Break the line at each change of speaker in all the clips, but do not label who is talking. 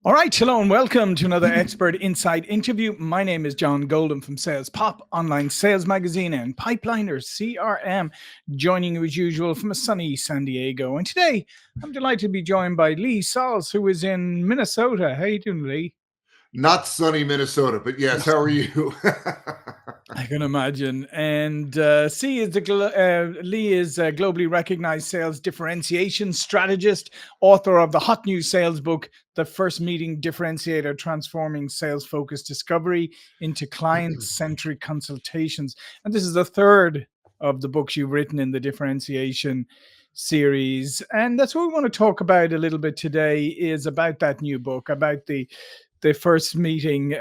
All right, hello and welcome to another Expert Insight interview. My name is John Golden from SalesPOP, online sales magazine and Pipeliner CRM, joining you as usual from a sunny San Diego. And today, I'm delighted to be joined by Lee Salz, who is in Minnesota. How you doing, Lee?
Not sunny Minnesota, but yes, how are you?
I can imagine. And Lee is a globally recognized sales differentiation strategist, author of the hot new sales book, The First Meeting Differentiator, Transforming Sales Focused Discovery into Client-Centric Consultations. And this is the third of the books you've written in the differentiation series. And that's what we want to talk about a little bit today, is about that new book, about the first meeting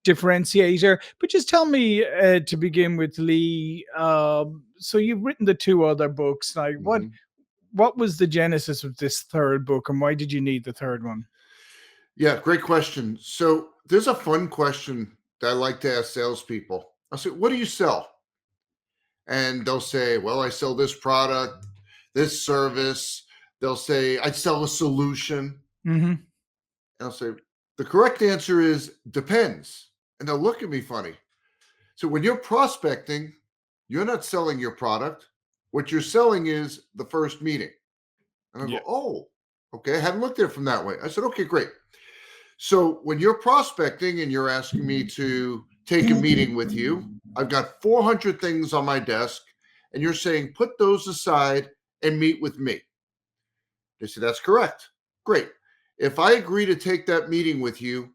differentiator. But just tell me to begin with, Lee. So you've written the two other books. Like,
Mhm.
what was the genesis of this third book, and why did you need the third one?
Yeah, great question. So there's a fun question that I like to ask salespeople. I say, what do you sell? And they'll say, well, I sell this product, this service. They'll say, I sell a solution.
Mm-hmm.
And I'll say, the correct answer is depends. And they'll look at me funny. So when you're prospecting, you're not selling your product. What you're selling is the first meeting. And I
Yeah.
go, oh, okay. I hadn't looked at it from that way. I said, okay, great. So when you're prospecting and you're asking me to take a meeting with you, I've got 400 things on my desk, and you're saying, put those aside and meet with me. They say, that's correct. Great. If I agree to take that meeting with you,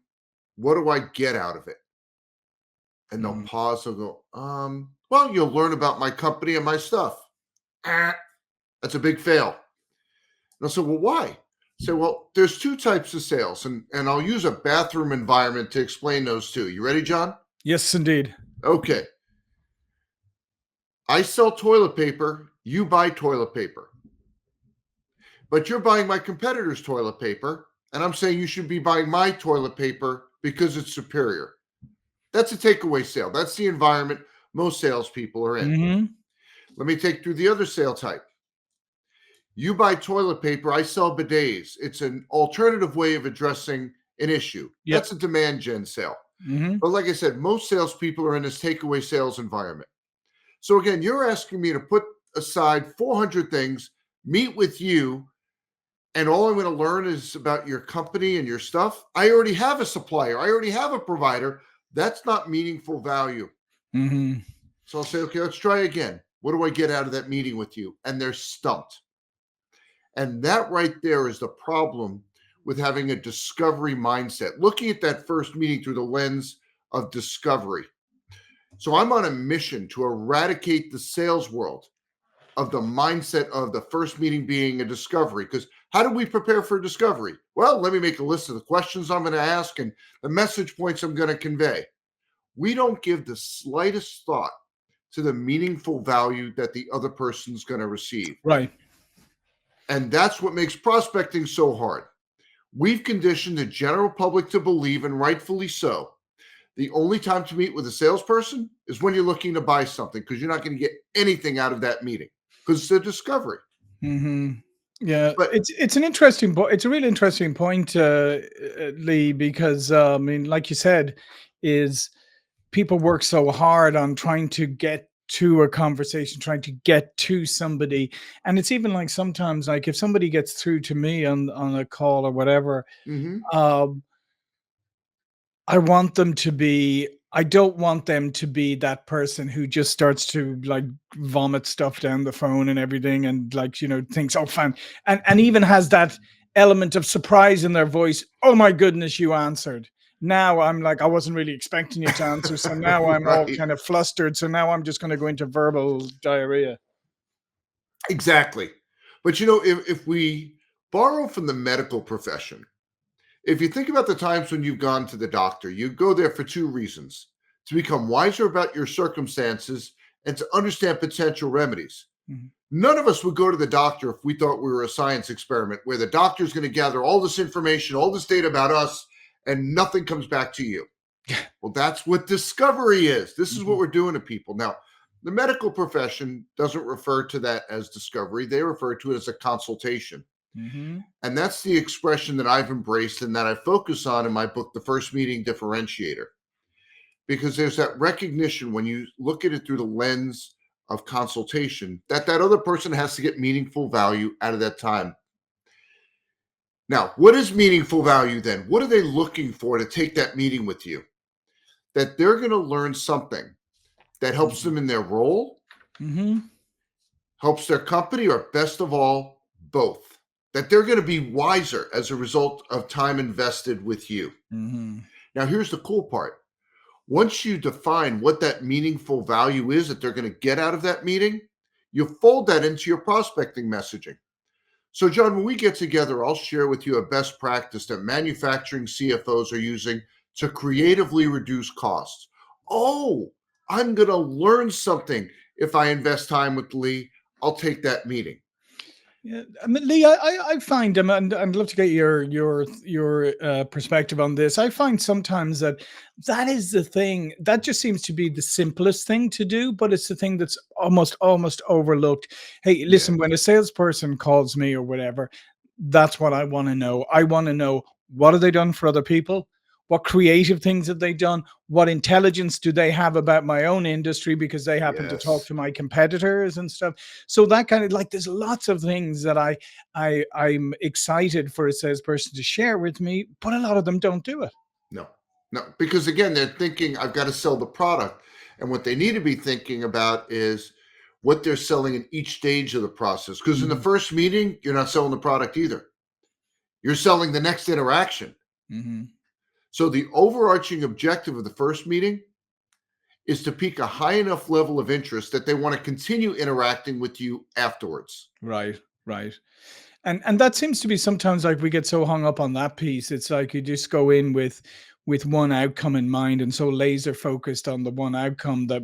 what do I get out of it? And they'll
Mm.
pause. They'll go, well, you'll learn about my company and my stuff. That's a big fail. And I'll say, well, why? Say, well, there's two types of sales, and I'll use a bathroom environment to explain those two. You ready, John?
Yes, indeed.
Okay. I sell toilet paper. You buy toilet paper. But you're buying my competitor's toilet paper, and I'm saying you should be buying my toilet paper because it's superior. That's a takeaway sale. That's the environment most salespeople are in.
Mm-hmm.
Let me take through the other sale type. You buy toilet paper, I sell bidets. It's an alternative way of addressing an issue.
Yep.
That's a demand gen sale.
Mm-hmm.
But like I said, most salespeople are in this takeaway sales environment. So again, you're asking me to put aside 400 things, meet with you, and all I'm going to learn is about your company and your stuff. I already have a supplier. I already have a provider. That's not meaningful value.
Mm-hmm.
So I'll say, okay, let's try again. What do I get out of that meeting with you? And they're stumped. And that right there is the problem with having a discovery mindset, looking at that first meeting through the lens of discovery. So I'm on a mission to eradicate the sales world of the mindset of the first meeting being a discovery. Because how do we prepare for discovery? Well, let me make a list of the questions I'm going to ask and the message points I'm going to convey. We don't give the slightest thought to the meaningful value that the other person's going to receive.
Right.
And that's what makes prospecting so hard. We've conditioned the general public to believe, and rightfully so, the only time to meet with a salesperson is when you're looking to buy something, because you're not going to get anything out of that meeting because it's a discovery.
Mm-hmm. Yeah,
But
it's an interesting point. It's a really interesting point, Lee, because I mean, like you said, is people work so hard on trying to get to a conversation, trying to get to somebody, and it's even like sometimes, like if somebody gets through to me on a call or whatever,
mhm,
um, I want them to be. I don't want them to be that person who just starts to like vomit stuff down the phone and everything, and like thinks, "Oh, fine," and even has that element of surprise in their voice. Oh my goodness, you answered. Now I'm like, I wasn't really expecting you to answer, so now I'm all
right,
kind of flustered. So now I'm just going to go into verbal diarrhea.
exactly. But if we borrow from the medical profession, if you think about the times when you've gone to the doctor, you go there for two reasons: to become wiser about your circumstances and to understand potential remedies.
Mhm.
None of us would go to the doctor if we thought we were a science experiment where the doctor's going to gather all this information, all this data about us, and nothing comes back to you. Well, that's what discovery is. This is what
Mhm.
we're doing to people. Now, the medical profession doesn't refer to that as discovery, they refer to it as a consultation.
Mm-hmm.
And that's the expression that I've embraced and that I focus on in my book, The First Meeting Differentiator, because there's that recognition when you look at it through the lens of consultation that that other person has to get meaningful value out of that time. Now, what is meaningful value then? What are they looking for to take that meeting with you? That they're going to learn something that helps them in their role,
Mm-hmm.
helps their company, or best of all, both. That they're going to be wiser as a result of time invested with you.
Mm-hmm.
Now, here's the cool part. Once you define what that meaningful value is that they're going to get out of that meeting, you fold that into your prospecting messaging. So, John, when we get together, I'll share with you a best practice that manufacturing CFOs are using to creatively reduce costs. Oh, I'm going to learn something if I invest time with Lee. I'll take that meeting.
Yeah, I mean, Lee, I find, and I'd love to get your perspective on this. I find sometimes that that is the thing that just seems to be the simplest thing to do, but it's the thing that's almost overlooked. Hey,
Yeah.
listen, when a salesperson calls me or whatever, that's what I want to know. I want to know, what have they done for other people? What creative things have they done? What intelligence do they have about my own industry because they happen to talk
Yes.
to my competitors and stuff? So that kind of, like, there's lots of things that I'm excited for a salesperson to share with me, but a lot of them don't do it.
No, no, because again, they're thinking, I've got to sell the product. And what they need to be thinking about is what they're selling in each stage of the process. Because in the
Mhm,
first meeting, you're not selling the product either. You're selling the next interaction.
mhm.
So the overarching objective of the first meeting is to pique a high enough level of interest that they want to continue interacting with you afterwards.
Right, right. And that seems to be sometimes, like, we get so hung up on that piece. It's like you just go in with one outcome in mind and so laser focused on the one outcome that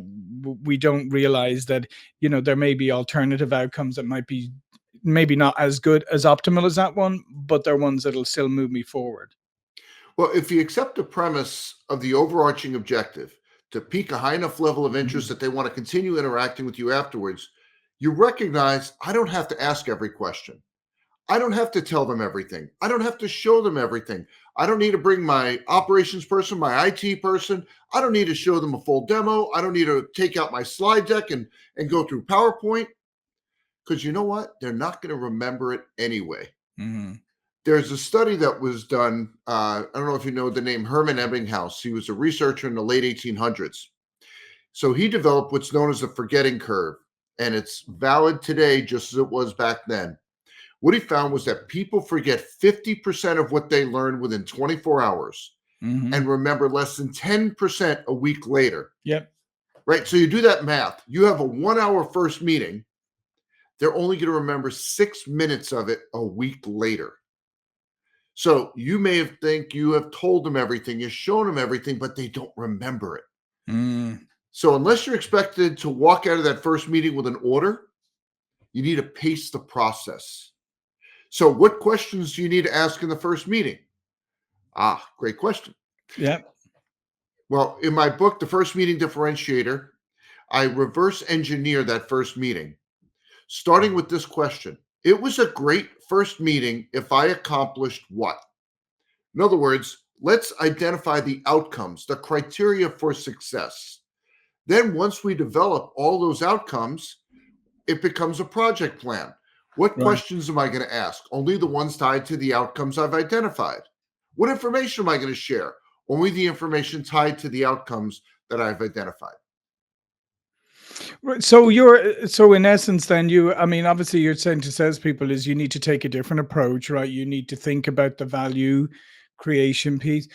we don't realize that, there may be alternative outcomes that might be maybe not as good as optimal as that one, but they're ones that'll still move me forward.
Well, if you accept the premise of the overarching objective to pique a high enough level of interest
Mhm,
that they want to continue interacting with you afterwards, you recognize I don't have to ask every question. I don't have to tell them everything. I don't have to show them everything. I don't need to bring my operations person, my IT person. I don't need to show them a full demo. I don't need to take out my slide deck and go through PowerPoint because you know what? They're not going to remember it anyway.
mhm,
There's a study that was done. I don't know if you know the name Herman Ebbinghaus. He was a researcher in the late 1800s. So he developed what's known as the forgetting curve, and it's valid today just as it was back then. What he found was that people forget 50% of what they learned within 24 hours and
mhm.
remember less than 10% a week later.
Yep.
Right? So you do that math. You have a 1 hour first meeting. They're only going to remember 6 minutes of it a week later. So you may have think you have told them everything, you've shown them everything, but they don't remember it.
Mm,
So unless you're expected to walk out of that first meeting with an order, you need to pace the process. So what questions do you need to ask in the first meeting? Ah, great question.
yep.
Well, in my book, The First Meeting Differentiator, I reverse engineer that first meeting, starting with this question. It was a great first meeting if I accomplished what? In other words, let's identify the outcomes, the criteria for success. Then, once we develop all those outcomes, it becomes a project plan. What
Right.
questions am I going to ask? Only the ones tied to the outcomes I've identified. What information am I going to share? Only the information tied to the outcomes that I've identified.
Right. So in essence, then I mean, obviously, you're saying to salespeople is you need to take a different approach, right? You need to think about the value creation piece,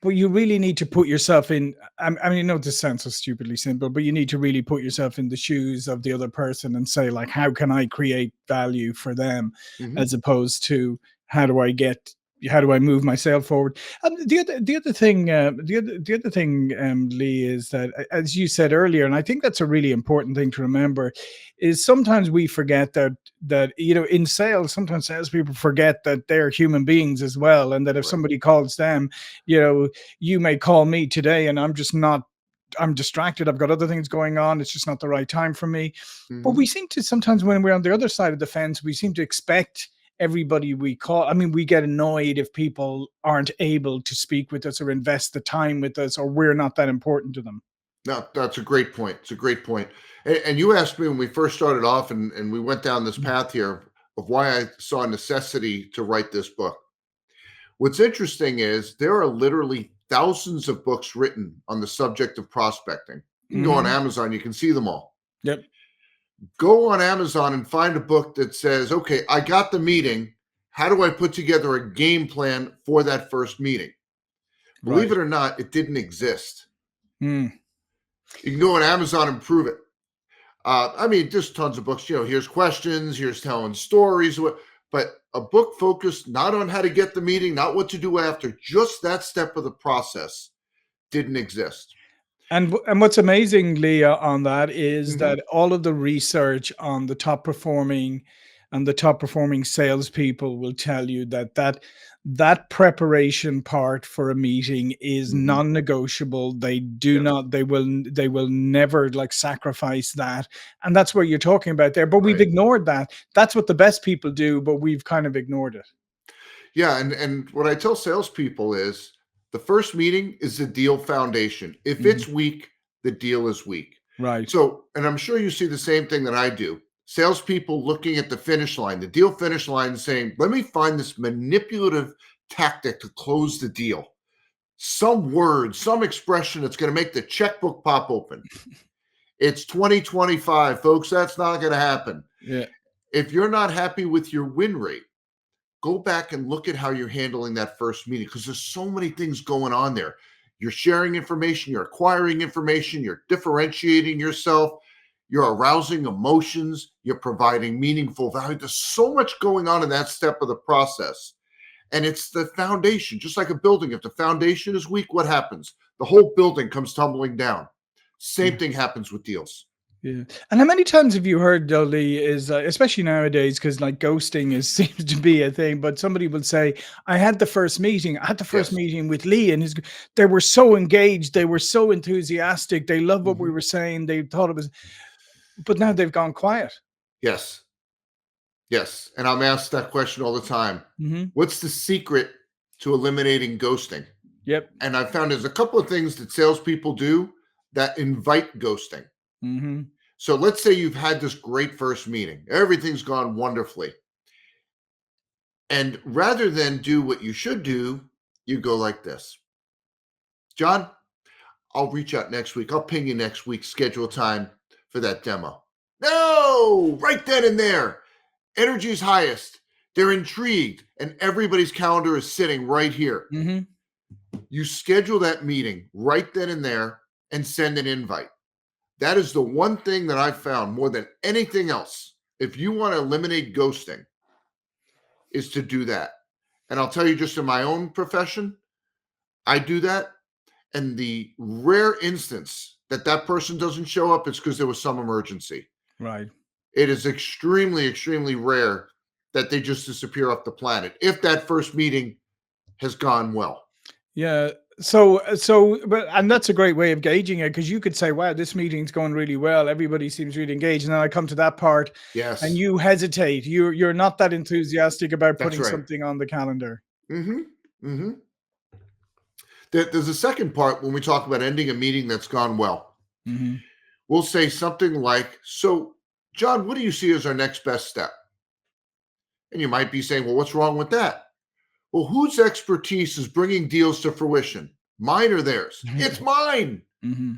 but you really need to put yourself in. I mean, I know this sounds so stupidly simple, but you need to really put yourself in the shoes of the other person and say, like, how can I create value for them,
Mhm.
as opposed to how do I get, how do I move myself forward? The other thing, the other thing, Lee, is that, as you said earlier, and I think that's a really important thing to remember, is sometimes we forget that in sales, sometimes salespeople forget that they're human beings as well, and that if
Correct.
somebody calls them, you may call me today, and I'm just not. I'm distracted. I've got other things going on. It's just not the right time for me. But
Mhm.
we seem to sometimes, when we're on the other side of the fence, we seem to expect everybody we call, I mean, we get annoyed if people aren't able to speak with us or invest the time with us, or we're not that important to them.
No, that's a great point. It's a great point. And you asked me when we first started off, and we went down this
Mm.
path here of why I saw a necessity to write this book. What's interesting is there are literally thousands of books written on the subject of prospecting. You can go on
Mhm.
Amazon, you can see them all.
Yep.
Go on Amazon and find a book that says, okay, I got the meeting. How do I put together a game plan for that first meeting? Believe
Right.
it or not, it didn't exist.
Mm.
You can go on Amazon and prove it. I mean, just tons of books. Here's questions, here's telling stories, but a book focused not on how to get the meeting, not what to do after, just that step of the process didn't exist.
And what's amazing, Leah, on that is
Hmm.
that all of the research on the top performing and the top performing salespeople will tell you that that preparation part for a meeting is
Hmm.
non-negotiable. They do
Yes,
not, they will never like sacrifice that. And that's what you're talking about there. But we've
right.
ignored that. That's what the best people do, but we've kind of ignored it.
Yeah, and what I tell salespeople is the first meeting is the deal foundation. If
Mhm.
it's weak, the deal is weak.
Right.
So, and I'm sure you see the same thing that I do. Salespeople looking at the finish line, the deal finish line, saying, "Let me find this manipulative tactic to close the deal. Some word, some expression that's going to make the checkbook pop open." It's 2025, folks. That's not going to happen.
Yeah.
If you're not happy with your win rate, go back and look at how you're handling that first meeting because there's so many things going on there. You're sharing information, you're acquiring information, you're differentiating yourself, you're arousing emotions, you're providing meaningful value. There's so much going on in that step of the process. And it's the foundation, just like a building. If the foundation is weak, what happens? The whole building comes tumbling down. Same thing happens with deals.
Yeah. And how many times have you heard, Dolly, is especially nowadays, because like ghosting is seems to be a thing, but somebody will say, I had the first meeting. I had the first
Yes.
meeting with Lee, and they were so engaged. They were so enthusiastic. They loved what we
Mhm.
were saying. They thought it was, but now they've gone quiet.
Yes. Yes, and I'm asked that question all the time.
Hmm.
What's the secret to eliminating ghosting?
Yep.
And I've found there's a couple of things that salespeople do that invite ghosting.
Hmm.
So let's say you've had this great first meeting, everything's gone wonderfully. And rather than do what you should do, you go like this: John, I'll reach out next week. I'll ping you next week, schedule time for that demo. No, right then and there. Energy is highest. They're intrigued, and everybody's calendar is sitting right here.
Hmm.
You schedule that meeting right then and there and send an invite. That is the one thing that I've found more than anything else. If you want to eliminate ghosting, is to do that. And I'll tell you, just in my own profession, I do that. And the rare instance that that person doesn't show up, it's because there was some emergency.
Right.
It is extremely, extremely rare that they just disappear off the planet if that first meeting has gone well.
Yeah. But and that's a great way of gauging it, because you could say, "Wow, this meeting's going really well. Everybody seems really engaged." And then I come to that part, and
Yes,
you hesitate. You're not that enthusiastic about
that's
putting
right.
something on the calendar.
Hmm. Hmm. There's a second part when we talk about ending a meeting that's gone well.
Hmm.
We'll say something like, "So, John, what do you see as our next best step?" And you might be saying, "Well, what's wrong with that?" Well, whose expertise is bringing deals to fruition? Mine or theirs? It's mine.
Hmm.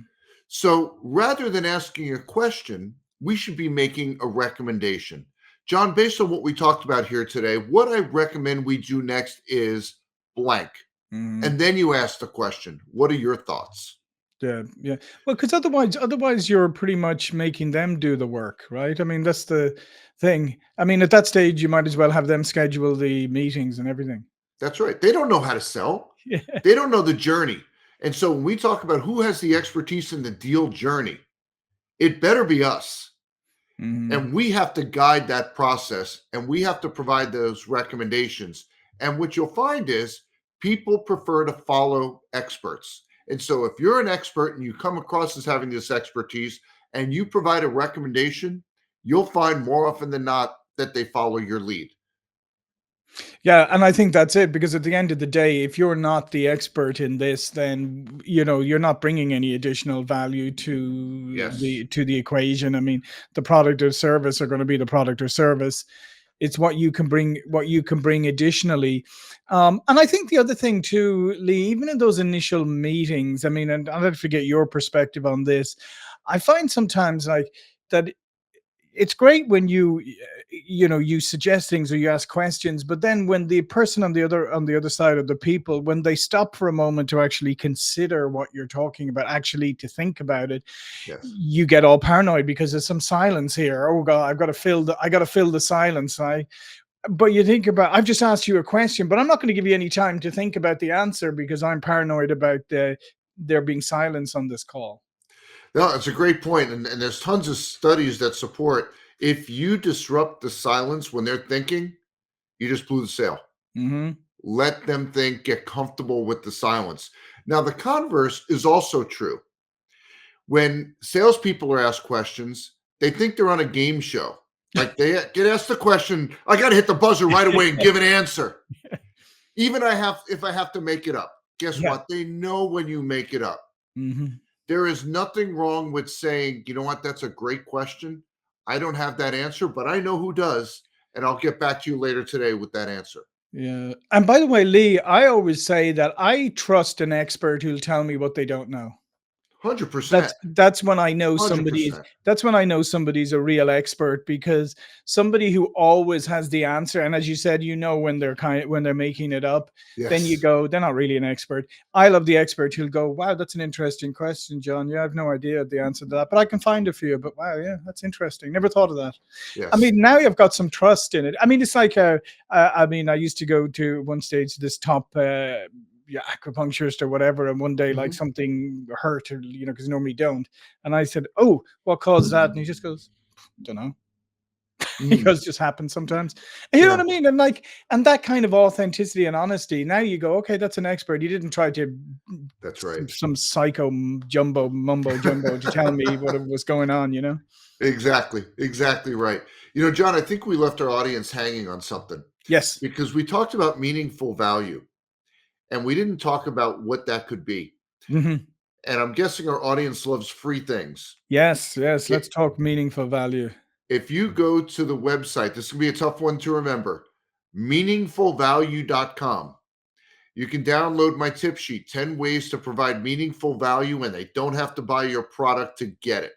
So rather than asking a question, we should be making a recommendation. John, based on what we talked about here today, what I recommend we do next is blank.
Hmm.
And then you ask the question, what are your thoughts?
Yeah, yeah. Well, because otherwise, you're pretty much making them do the work, right? I mean, that's the thing. I mean, at that stage, you might as well have them schedule the meetings and everything.
That's right. They don't know how to sell,
Yeah.
they don't know the journey. And so when we talk about who has the expertise in the deal journey, it better be us.
Hmm.
And we have to guide that process and we have to provide those recommendations. And what you'll find is people prefer to follow experts. And so if you're an expert and you come across as having this expertise and you provide a recommendation, you'll find more often than not that they follow your lead.
Yeah, and I think that's it, because at the end of the day, if you're not the expert in this, then you're not bringing any additional value
Yes.
to the equation. I mean, the product or service are going to be the product or service. It's what you can bring additionally. And I think the other thing too, Lee, even in those initial meetings, I mean, and I'll have to forget your perspective on this. I find sometimes like that it's great when you suggest things or you ask questions, but then when the person on the other side of the people, when they stop for a moment to actually consider what you're talking about, actually to think about it,
Yes.
you get all paranoid because there's some silence here. Oh god, I got to fill the silence. I But you think about, I've just asked you a question, but I'm not going to give you any time to think about the answer because I'm paranoid about there being silence on this call.
No, it's a great point, and there's tons of studies that support if you disrupt the silence when they're thinking, you just blew the sale.
Mhm.
Let them think, get comfortable with the silence. Now, the converse is also true. When salespeople are asked questions, they think they're on a game show. Like they get asked the question, I got to hit the buzzer right away and give an answer. Even if I have to make it up. Guess
Yeah.
what? They know when you make it up.
Mhm.
There is nothing wrong with saying, you know what, that's a great question. I don't have that answer, but I know who does. And I'll get back to you later today with that answer.
Yeah. And by the way, Lee, I always say that I trust an expert who'll tell me what they don't know.
100%.
That's when I know somebody's
100%.
that's when I know somebody's a real expert, because somebody who always has the answer, and as you said, when when they're making it up, then you
Yes.
go, they're not really an expert. I love the expert who'll go, wow, that's an interesting question, John. Yeah, I've no idea the answer to that, but I can find it for you. But wow, yeah, that's interesting. Never thought of that. I
Yes.
mean, now you've got some trust in it. I mean, it's like I mean, I used to go to one stage this top yeah, acupuncturist or whatever, and one day like
Mhm.
something hurt, or because normally don't. And I said, "Oh, what caused that?" And he just goes, "Don't know." He
Mm.
goes, "Just happens sometimes." And you know
Yeah,
what I mean? And like, and that kind of authenticity and honesty. Now you go, okay, that's an expert. He didn't try to
that's right.
some psycho jumbo mumbo jumbo to tell me what was going on. You know?
Exactly. Exactly right. John, I think we left our audience hanging on something
Yes.
because we talked about meaningful value and we didn't talk about what that could be.
Hmm.
And I'm guessing our audience loves free things.
Yes. Yes. Let's
I-
talk meaningful value.
If you go to the website, this can be a tough one to remember, meaningfulvalue.com. You can download my tip sheet, 10 ways to provide meaningful value, and they don't have to buy your product to get it.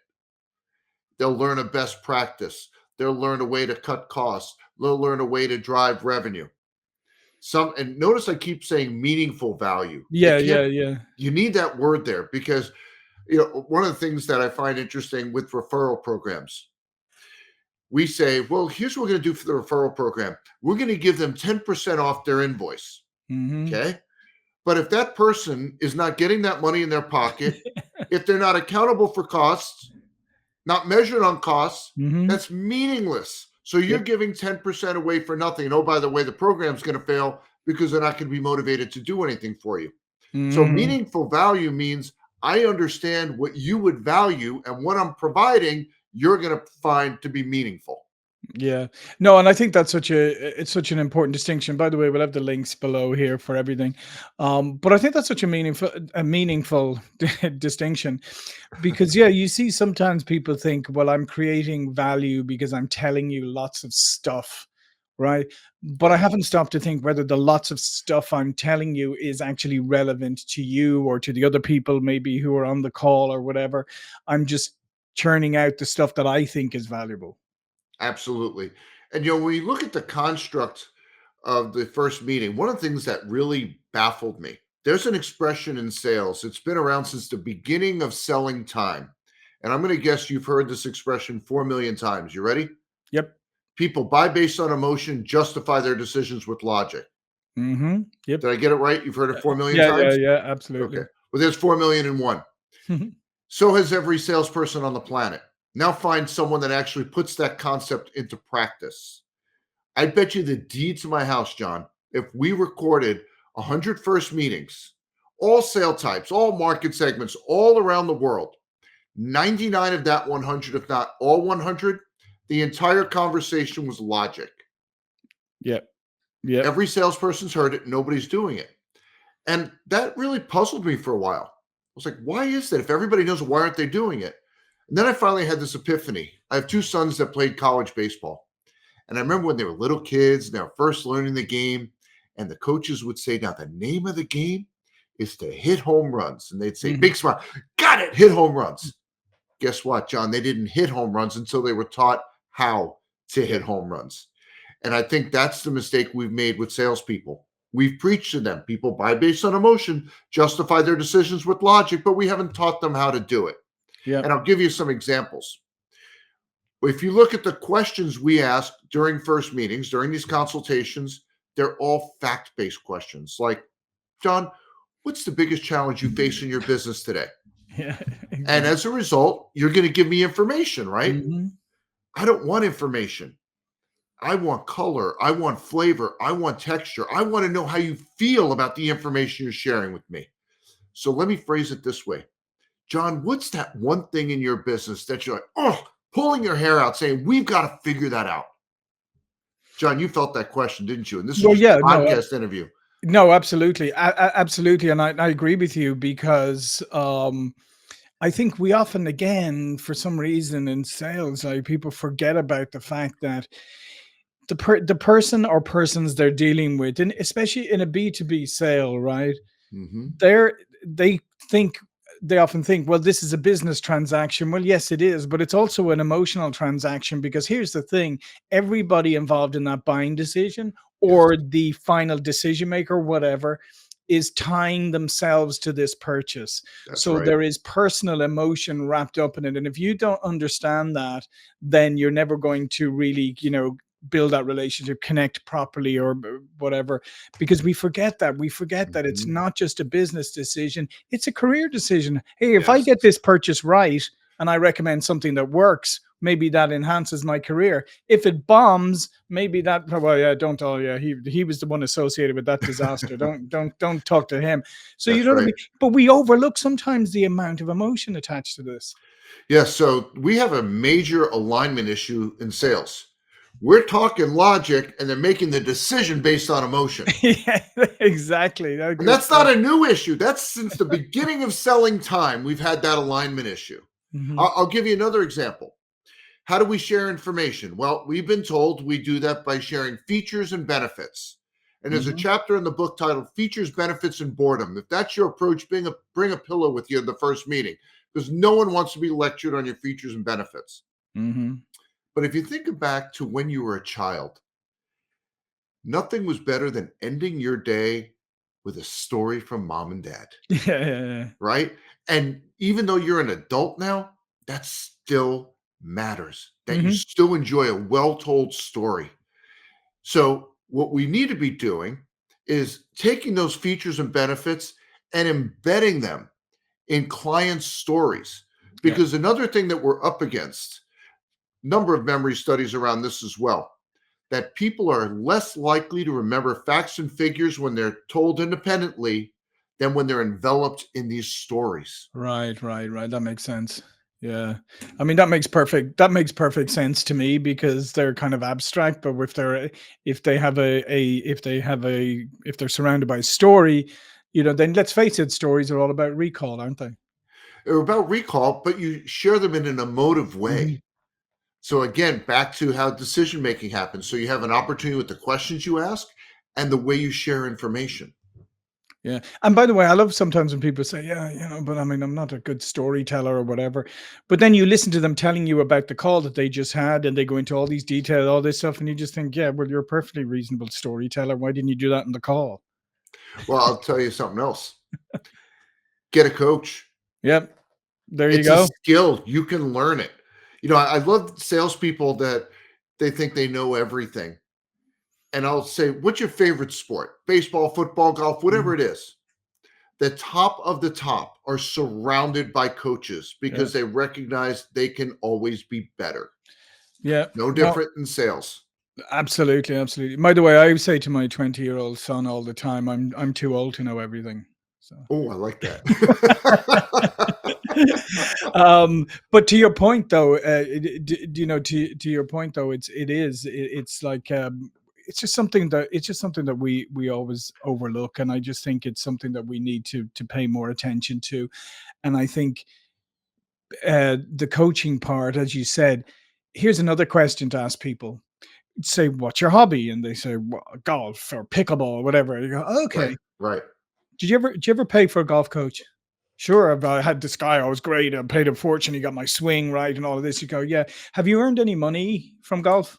They'll learn a best practice. They'll learn a way to cut costs. They'll learn a way to drive revenue. And notice I keep saying meaningful value.
Yeah. Yeah. Yeah.
You need that word there because one of the things that I find interesting with referral programs, we say, well, here's what we're going to do for the referral program. We're going to give them 10% off their invoice.
Hmm.
Okay. But if that person is not getting that money in their pocket, if they're not accountable for costs, not measured on costs,
Hmm.
that's meaningless. So you're
Yep.
giving 10% away for nothing. And oh, by the way, the program's going to fail because they're not going to be motivated to do anything for you. So
Hmm.
meaningful value means I understand what you would value and what I'm providing, you're going to find to be meaningful.
Yeah. No, and I think that's it's such an important distinction. By the way, we'll have the links below here for everything. But I think that's such a meaningful distinction, because yeah, you see sometimes people think, well, I'm creating value because I'm telling you lots of stuff, right? But I
Right.
haven't stopped to think whether the lots of stuff I'm telling you is actually relevant to you or to the other people maybe who are on the call or whatever. I'm just churning out the stuff that I think is valuable.
Absolutely. And when you look at the construct of the first meeting, one of the things that really baffled me, there's an expression in sales. It's been around since the beginning of selling time. And I'm going to guess you've heard this expression 4 million times. You ready?
Yep.
People buy based on emotion, justify their decisions with logic.
Mhm. Yep.
Did I get it right? You've heard it 4 million
Yeah, yeah,
times?
yeah,
Okay.
absolutely.
Well, there's 4 million and one. So has every salesperson on the planet. Now find someone that actually puts that concept into practice. I bet you the deed to my house, John, if we recorded 100 first meetings, all sale types, all market segments, all around the world, 99 of that 100, if not all 100, the entire conversation was logic.
Yeah. Yep.
Every salesperson's heard it. Nobody's doing it. And that really puzzled me for a while. I was like, why is that? If everybody knows it, why aren't they doing it? And then I finally had this epiphany. I have two sons that played college baseball. And I remember when they were little kids and they were first learning the game, and the coaches would say, now the name of the game is to hit home runs. And they'd say,
Mhm.
big smile, got it, hit home runs. Guess what, John? They didn't hit home runs until they were taught how to hit
Yep.
home runs. And I think that's the mistake we've made with salespeople. We've preached to them. People buy based on emotion, justify their decisions with logic, but we haven't taught them how to do it. And
Yep.
I'll give you some examples. If you look at the questions we ask during first meetings, during these consultations, they're all fact based questions like, John, what's the biggest challenge you face in your business today?
Yeah.
And
Exactly.
as a result, you're going to give me information, right?
Mhm.
I don't want information. I want color. I want flavor. I want texture. I want to know how you feel about the information you're sharing with me. So let me phrase it this way. John, what's that one thing in your business that you're like, oh, pulling your hair out saying, we've got to figure that out? John, you felt that question, didn't you? And this is
Well,
just
yeah,
a
no,
podcast interview.
no, absolutely, absolutely, and I agree with you because I think we often, again, for some reason in sales, like people forget about the fact that the person or persons they're dealing with, and especially in a B2B sale, right?
Hmm.
they're they think they often think, well, this is a business transaction. Well, yes, it is, but it's also an emotional transaction because here's the thing: everybody involved in that buying decision
Yes,
or the final decision maker, whatever, is tying themselves to this purchase.
that's
So
right.
there is personal emotion wrapped up in it. And if you don't understand that, then you're never going to really, build that relationship, connect properly, or whatever, because we forget that it's
Hmm.
not just a business decision, it's a career decision. Hey, if I
Yes,
get this purchase right and I recommend something that works, maybe that enhances my career. If it bombs, maybe that, well, yeah, don't, oh yeah, he was the one associated with that disaster, don't talk to him. So you
that's
know what I
right.
mean, but we overlook sometimes the amount of emotion attached to this.
Yes, so we have a major alignment issue in sales. We're talking logic and they're making the decision based on emotion.
Yeah, exactly,
And
good
that's
point.
not a new issue. That's since the beginning of selling time, we've had that alignment issue.
Hmm.
I'll give you another example. How do we share information? Well, we've been told we do that by sharing features and benefits. And there's a
Hmm.
chapter in the book titled Features, Benefits, and Boredom. If that's your approach, bring a pillow with you in the first meeting because no one wants to be lectured on your features and benefits.
Hmm.
But if you think back to when you were a child, nothing was better than ending your day with a story from mom and dad,
Yeah, yeah, yeah.
right? And even though you're an adult now, that still matters, that you
Hmm.
still enjoy a well told story. So, what we need to be doing is taking those features and benefits and embedding them in clients' stories.
Yeah.
Because another thing that we're up against, number of memory studies around this as well, that people are less likely to remember facts and figures when they're told independently than when they're enveloped in these stories.
Right, right, right. That makes sense. Yeah. I mean, that makes perfect sense to me because they're kind of abstract, but if they're surrounded by a story, then let's face it, stories are all about recall, aren't they?
They're about recall, but you share them in an emotive way.
Mhm.
So again, back to how decision making happens. So you have an opportunity with the questions you ask and the way you share information.
Yeah. And by the way, I love sometimes when people say, yeah, but I mean, I'm not a good storyteller or whatever. But then you listen to them telling you about the call that they just had and they go into all these details, all this stuff, and you just think, yeah, well, you're a perfectly reasonable storyteller. Why didn't you do that in the call?
Well, I'll tell you something else. Get a coach.
Yep. There you
It's a
go.
skill. You can learn it. I love salespeople that they think they know everything. And I'll say, what's your favorite sport? Baseball, football, golf, whatever
Mhm.
it is. The top of the top are surrounded by coaches
Yeah.
because they recognize they can always be better.
Yeah.
No
No,
different in sales.
absolutely, absolutely. By the way, I say to my 20-year-old son all the time, I'm too old to know everything. So
Oh, I like that.
but to your point though, to your point though, it's like it's just something that we always overlook, and I just think it's something that we need to pay more attention to. And I think the coaching part, as you said, here's another question to ask people. Say, what's your hobby? And they say, well, golf or pickleball or whatever. You go,
Right,
okay.
right.
Did you ever pay for a golf coach? Sure, I had this guy. I was great. I paid a fortune. He got my swing right and all of this. You go, yeah. Have you earned any money from golf?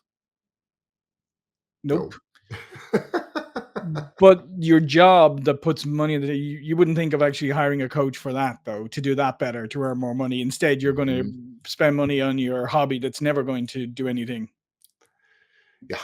Nope.
No.
But your job that puts money in you wouldn't think of actually hiring a coach for that, though, to do that better, to earn more money. Instead, you're going to
Mhm.
spend money on your hobby that's never going to do anything.
Yeah.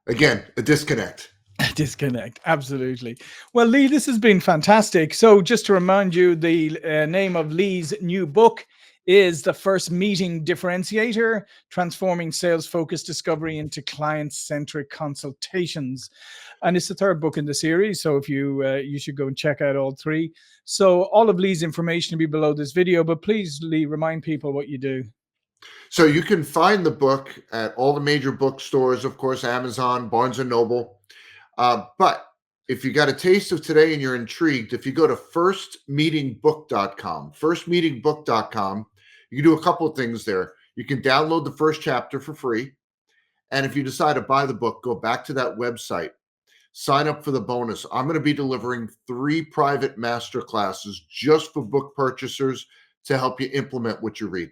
Again, a disconnect.
Disconnect. Absolutely. Well, Lee, this has been fantastic. So, just to remind you, the name of Lee's new book is The First Meeting Differentiator, Transforming Sales Focused Discovery into Client-Centric Consultations. And it's the third book in the series. So, if you should go and check out all three. So, all of Lee's information will be below this video. But please, Lee, remind people what you do.
So you can find the book at all the major bookstores, of course, Amazon, Barnes and Noble. But if you got a taste of today and you're intrigued, if you go to firstmeetingbook.com, you can do a couple of things there. You can download the first chapter for free. And if you decide to buy the book, go back to that website, sign up for the bonus. I'm going to be delivering 3 private master classes just for book purchasers to help you implement what you read.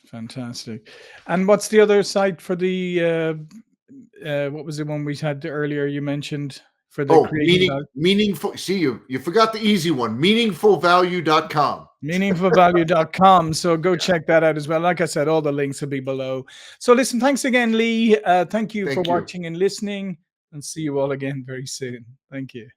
Fantastic. And what's the other site for the what was the one we had earlier you mentioned for the
Oh,
creating value?
meaningful. See, you forgot the easy one, meaningfulvalue.com.
Meaningfulvalue.com. So go
Yeah.
check that out as well. Like I said, all the links will be below. So listen, thanks again, Lee. Thank you for
Thank you.
watching and listening, and see you all again very soon. Thank you.